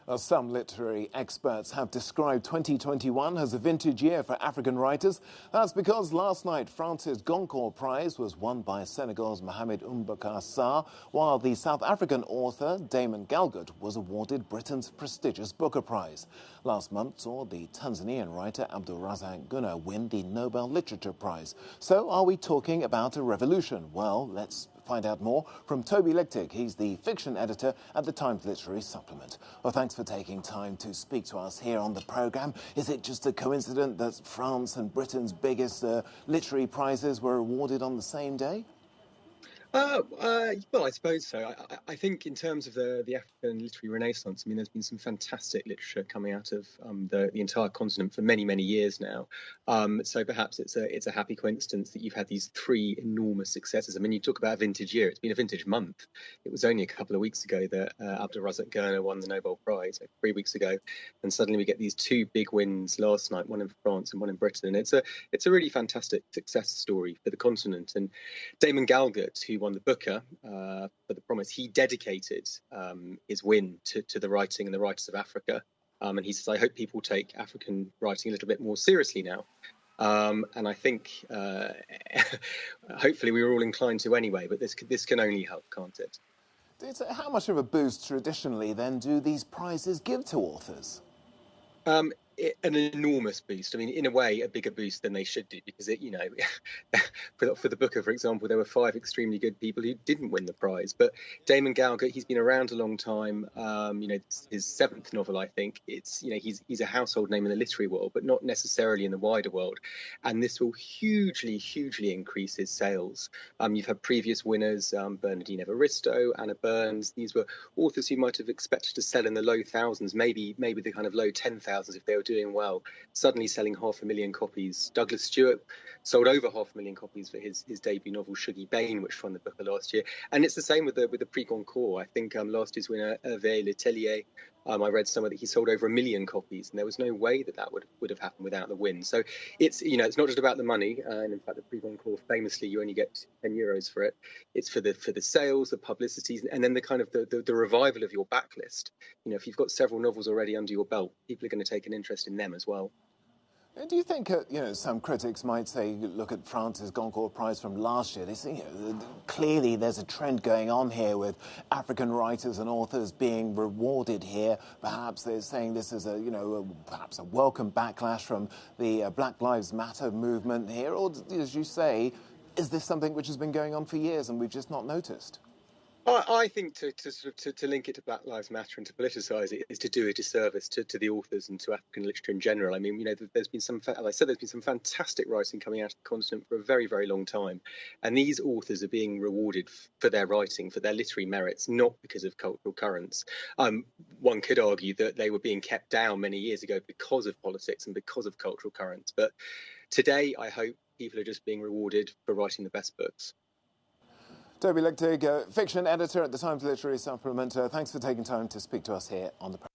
Well, some literary experts have described 2021 as a vintage year for African writers. That's because last night France's Goncourt Prize was won by Senegal's Mohamed Mbougar Sarr, while the South African author Damon Galgut was awarded Britain's prestigious Booker Prize. Last month saw the Tanzanian writer Abdulrazak Gurnah win the Nobel Literature Prize. So are we talking about a revolution? Well, let's find out more from Toby Lichtig. He's the fiction editor at the Times Literary Supplement. Well, thanks for taking time to speak to us here on the programme. Is it just a coincidence that France and Britain's biggest literary prizes were awarded on the same day? Well, I suppose so. I think in terms of the African literary renaissance, I mean, there's been some fantastic literature coming out of the entire continent for many, many years now. So perhaps it's a happy coincidence that you've had these three enormous successes. I mean, you talk about a vintage year. It's been a vintage month. It was only a couple of weeks ago that Abdulrazak Gurnah won the Nobel Prize, 3 weeks ago, and suddenly we get these two big wins last night, one in France and one in Britain. And it's a really fantastic success story for the continent. And Damon Galgut, who won the Booker for The Promise, he dedicated his win to the writing and the writers of Africa. And he says, I hope people take African writing a little bit more seriously now. And I think hopefully we were all inclined to anyway, but this can only help, can't it? How much of a boost traditionally then do these prizes give to authors? An enormous boost. I mean, in a way, a bigger boost than they should do, because for the Booker, for example, there were 5 extremely good people who didn't win the prize. But Damon Galgut, he's been around a long time. His 7th novel, I think. He's a household name in the literary world, but not necessarily in the wider world. And this will hugely, hugely increase his sales. You've had previous winners, Bernardine Evaristo, Anna Burns. These were authors who might have expected to sell in the low thousands, maybe the kind of low 10,000s if they were doing well, suddenly selling 500,000 copies. Douglas Stewart sold over 500,000 copies for his debut novel Shuggie Bain, which won the Booker last year. And it's the same with the Prix Goncourt. I think last year's winner Hervé Letellier, I read somewhere that he sold over 1 million copies, and there was no way that would have happened without the win. So it's not just about the money, and in fact the Prix Goncourt, famously, you only get €10 for it. It's for the sales, the publicities, and then the kind of the revival of your backlist. If you've got several novels already under your belt, people are going to take an interest in them as well. Do you think, some critics might say, look at France's Goncourt Prize from last year. They say, clearly there's a trend going on here with African writers and authors being rewarded here. Perhaps they're saying this is perhaps a welcome backlash from the Black Lives Matter movement here. Or, as you say, is this something which has been going on for years and we've just not noticed? I think to link it to Black Lives Matter and to politicise it is to do a disservice to the authors and to African literature in general. I mean, there's been some fantastic writing coming out of the continent for a very, very long time. And these authors are being rewarded for their writing, for their literary merits, not because of cultural currents. One could argue that they were being kept down many years ago because of politics and because of cultural currents. But today, I hope people are just being rewarded for writing the best books. Toby Lichtig, fiction editor at the Times Literary Supplement. Thanks for taking time to speak to us here on the program.